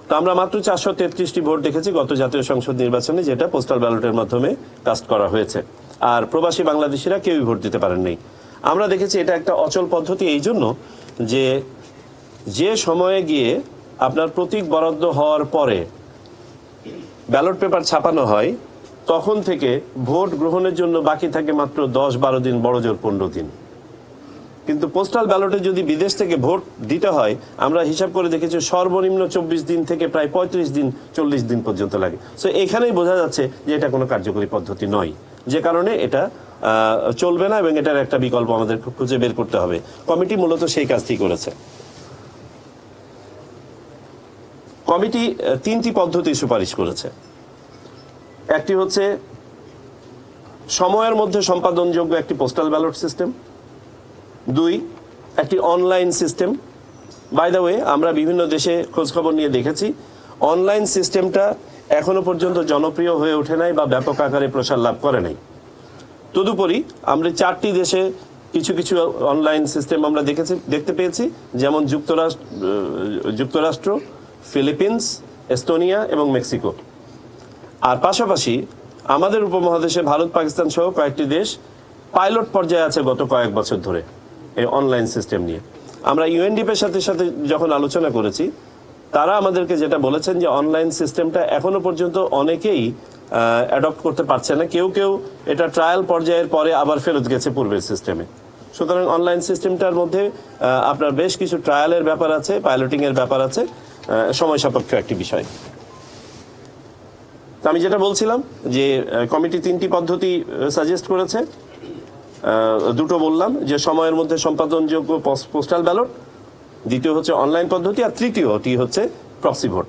তো আমরা মাত্র 433টি ভোট দেখেছি গত জাতীয় সংসদ নির্বাচনে, যেটা পোস্টাল ব্যালটের মাধ্যমে কাস্ট করা হয়েছে। আর প্রবাসী বাংলাদেশিরা কেউই ভোট দিতে পারেন নাই। আমরা দেখেছি এটা একটা অচল পদ্ধতি এই জন্য যে সময়ে গিয়ে আপনার প্রতীক বরাদ্দ হওয়ার পরে ব্যালট পেপার ছাপানো হয়, তখন থেকে ভোট গ্রহণের জন্য বাকি থাকে মাত্র 10-12 দিন, বড় জোর 15 দিন। কিন্তু পোস্টাল ব্যালটে যদি বিদেশ থেকে ভোট দিতে হয়, আমরা হিসাব করে দেখেছি সর্বনিম্ন 24 দিন থেকে প্রায় 35 দিন 40 দিন পর্যন্ত লাগে। সো এখানেই বোঝা যাচ্ছে যে এটা কোনো কার্যকরী পদ্ধতি নয়, যে কারণে এটা চলবে না এবং এটার একটা বিকল্প আমাদের খুঁজে বের করতে হবে। কমিটি মূলত সেই কাজটি করেছে। কমিটি 3টি পদ্ধতি সুপারিশ করেছে। একটি হচ্ছে সময়ের মধ্যে সম্পাদনযোগ্য একটি পোস্টাল ব্যালট সিস্টেম। 2, একটি online system. By the way, আমরা বিভিন্ন দেশে খোঁজখবর নিয়ে দেখেছি অনলাইন সিস্টেমটা এখনো পর্যন্ত জনপ্রিয় হয়ে ওঠে নাই বা ব্যাপক আকারে প্রসার লাভ করে নাই। তদুপরি আমরা 4টি দেশে কিছু কিছু অনলাইন সিস্টেম আমরা দেখতে পেয়েছি, যেমন যুক্তরাষ্ট্র, ফিলিপিন্স, এস্তোনিয়া এবং মেক্সিকো। আর পাশাপাশি আমাদের উপমহাদেশে ভারত, পাকিস্তান সহ কয়েকটি দেশ পাইলট পর্যায়ে আছে গত কয়েক বছর ধরে এই অনলাইন সিস্টেম নিয়ে। আমরা ইউএনডিপির সাথে যখন আলোচনা করেছি, তারা আমাদেরকে যেটা বলেছেন যে অনলাইন সিস্টেমটা এখনো পর্যন্ত অনেকেই অ্যাডপ্ট করতে পারছে না। কেউ কেউ এটা ট্রায়াল পর্যায়ের পরে আবার ফেরত গেছে পূর্বের সিস্টেমে। সুতরাং অনলাইন সিস্টেমটার মধ্যে আপনার বেশ কিছু ট্রায়ালের ব্যাপার আছে, পাইলটিং এর ব্যাপার আছে, সময় সাপেক্ষ একটি বিষয়। আমি যেটা বলছিলাম যে কমিটি 3টি পদ্ধতি সাজেস্ট করেছে। 2টো বললাম, যে সময়ের মধ্যে সম্পাদনযোগ্য পোস্টাল ব্যালট, দ্বিতীয় হচ্ছে অনলাইন পদ্ধতি, আর তৃতীয়টি হচ্ছে প্রক্সি ভোট।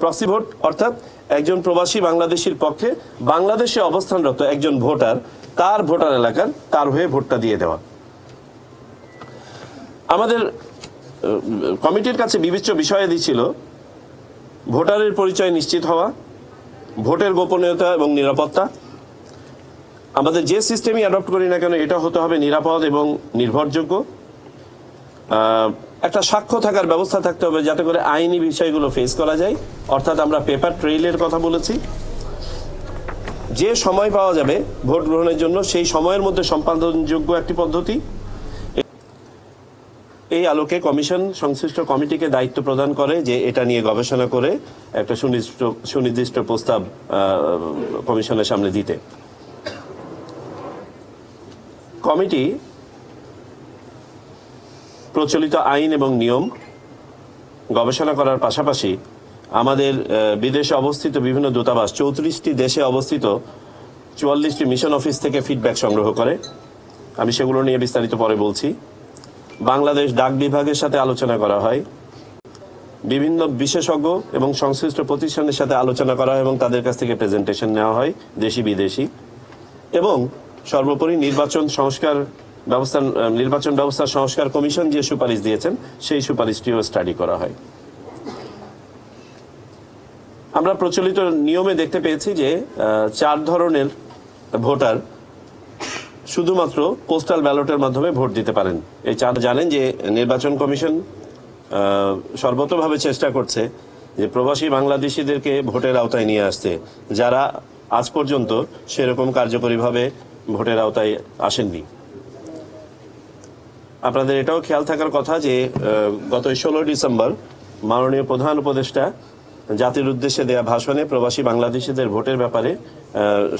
প্রক্সি ভোট অর্থাৎ একজন প্রবাসী বাংলাদেশির পক্ষে বাংলাদেশে অবস্থানরত একজন ভোটার তার ভোটার এলাকার তার হয়ে ভোটটা দিয়ে দেওয়া। আমাদের কমিটির কাছে বিবেচ্য বিষয়াদি ছিল ভোটারের পরিচয় নিশ্চিত হওয়া, ভোটের গোপনীয়তা এবং নিরাপত্তা। আমাদের যে সিস্টেমই অ্যাডপ্ট করি না কেন, এটা হতে হবে নিরাপদ এবং নির্ভরযোগ্য। একটা সাক্ষ্য থাকার ব্যবস্থা থাকতে হবে যাতে করে আইনি বিষয়গুলো ফেস করা যায়, অর্থাৎ আমরা পেপার ট্রেইলের কথা বলেছি। যে সময় পাওয়া যাবে ভোট গ্রহণের জন্য, সেই সময়ের মধ্যে সম্পাদনযোগ্য একটি পদ্ধতি। এই আলোকে কমিশন সংশ্লিষ্ট কমিটিকে দায়িত্ব প্রদান করে যে এটা নিয়ে গবেষণা করে একটা সুনির্দিষ্ট প্রস্তাব কমিশনের সামনে দিতে। কমিটি প্রচলিত আইন এবং নিয়ম গবেষণা করার পাশাপাশি আমাদের বিদেশে অবস্থিত বিভিন্ন দূতাবাস, 34টি দেশে অবস্থিত 44টি মিশন অফিস থেকে ফিডব্যাক সংগ্রহ করে। আমি সেগুলো নিয়ে বিস্তারিত পরে বলছি। বাংলাদেশ ডাক বিভাগের সাথে আলোচনা করা হয়, বিভিন্ন বিশেষজ্ঞ এবং সংশ্লিষ্ট প্রতিষ্ঠানের সাথে আলোচনা করা হয় এবং তাদের কাছ থেকে প্রেজেন্টেশন নেওয়া হয়, দেশি বিদেশি। এবং সর্বোপরি নির্বাচন ব্যবস্থা সংস্কার কমিশন যে সুপারিশ দিয়েছেন, সেই সুপারিশটিও স্টাডি করা হয়। আমরা প্রচলিত নিয়মে দেখতে পেয়েছি যে 4 ধরনের ভোটার শুধুমাত্র পোস্টাল ব্যালটের মাধ্যমে ভোট দিতে পারেন। এই 4 জানেন যে নির্বাচন কমিশন সর্বতভাবে চেষ্টা করছে যে প্রবাসী বাংলাদেশিদেরকে ভোটের আওতায় নিয়ে আসতে, যারা আজ পর্যন্ত সেরকম কার্যকরীভাবে ভোটের আওতায় আসেননি। আপনাদের এটাও খেয়াল থাকার কথা যে গত 16 ডিসেম্বর মাননীয় প্রধান উপদেষ্টা জাতির উদ্দেশ্যে দেয়া ভাষণে প্রবাসী বাংলাদেশিদের ভোটের ব্যাপারে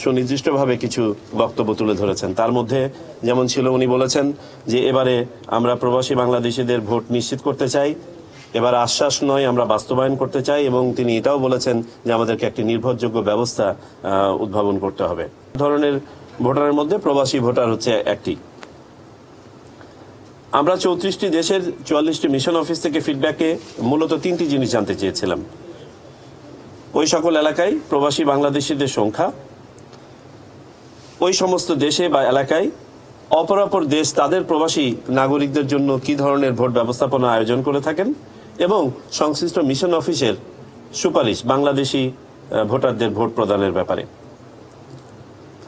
সুনির্দিষ্টভাবে কিছু বক্তব্য তুলে ধরেছেন। তার মধ্যে যেমন ছিল, উনি বলেছেন যে এবারে আমরা প্রবাসী বাংলাদেশিদের ভোট নিশ্চিত করতে চাই, এবার আশ্বাস নয় আমরা বাস্তবায়ন করতে চাই, এবং তিনি এটাও বলেছেন যে আমাদেরকে একটি নির্ভরযোগ্য ব্যবস্থা উদ্ভাবন করতে হবে। ধরনের ভোটারের মধ্যে প্রবাসী ভোটার হচ্ছে একটি। আমরা 34টি দেশের 44টি মিশন অফিস থেকে ফিডব্যাকে মূলত 3টি জিনিস জানতে চেয়েছিলাম। ওই সকল এলাকায় প্রবাসী বাংলাদেশিদের সংখ্যা, ওই সমস্ত দেশে বা এলাকায় অপরাপর দেশ তাদের প্রবাসী নাগরিকদের জন্য কি ধরনের ভোট ব্যবস্থাপনা আয়োজন করে থাকেন, এবং সংশ্লিষ্ট মিশন অফিসের সুপারিশ বাংলাদেশি ভোটারদের ভোট প্রদানের ব্যাপারে।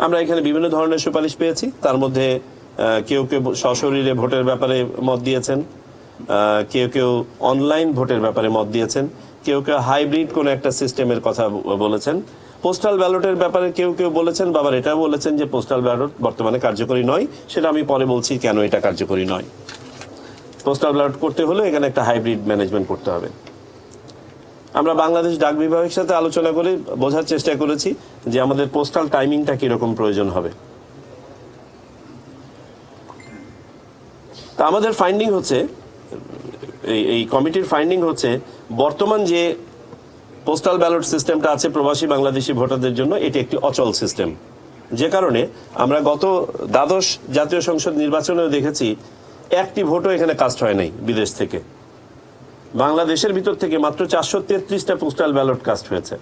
আমরা এখানে বিভিন্ন ধরনের সুপারিশ পেয়েছি। তার মধ্যে কেউ কেউ সশরীরে ভোটের ব্যাপারে মত দিয়েছেন, কেউ কেউ অনলাইন ভোটের ব্যাপারে মত দিয়েছেন, কেউ কেউ হাইব্রিড কোন একটা সিস্টেমের কথা বলেছেন। পোস্টাল ব্যালটের ব্যাপারে কেউ কেউ বলেছেন, বাবার এটাও বলেছেন যে পোস্টাল ব্যালট বর্তমানে কার্যকরী নয়। সেটা আমি পরে বলছি কেন এটা কার্যকরী নয়। পোস্টাল ব্যালট করতে হলে এখানে একটা হাইব্রিড ম্যানেজমেন্ট করতে হবে। আমরা বাংলাদেশ ডাক বিভাগের সাথে আলোচনা করে বোঝার চেষ্টা করেছি যে আমাদের পোস্টাল টাইমিংটা কিরকম প্রয়োজন হবে। তা আমাদের ফাইন্ডিং হচ্ছে, এই কমিটির ফাইন্ডিং হচ্ছে, বর্তমান যে পোস্টাল ব্যালট সিস্টেমটা আছে প্রবাসী বাংলাদেশি ভোটারদের জন্য, এটি একটি অচল সিস্টেম। যে কারণে আমরা গত দ্বাদশ জাতীয় সংসদ নির্বাচনেও দেখেছি একটি ভোটও এখানে কাস্ট হয় নাই বিদেশ থেকে। বাংলাদেশের ভিতর থেকে মাত্র 433টা পোস্টাল ব্যালট কাস্ট হয়েছে।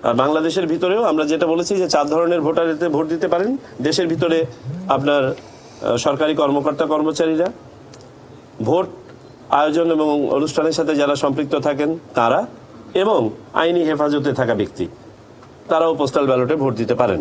আর বাংলাদেশের ভিতরেও আমরা যেটা বলেছি যে 4 ধরনের ভোটার এতে ভোট দিতে পারেন। দেশের ভিতরে আপনার সরকারি কর্মকর্তা কর্মচারীরা, ভোট আয়োজন এবং অনুষ্ঠানের সাথে যারা সম্পৃক্ত থাকেন তারা, এবং আইনি হেফাজতে থাকা ব্যক্তি, তারাও পোস্টাল ব্যালটে ভোট দিতে পারেন।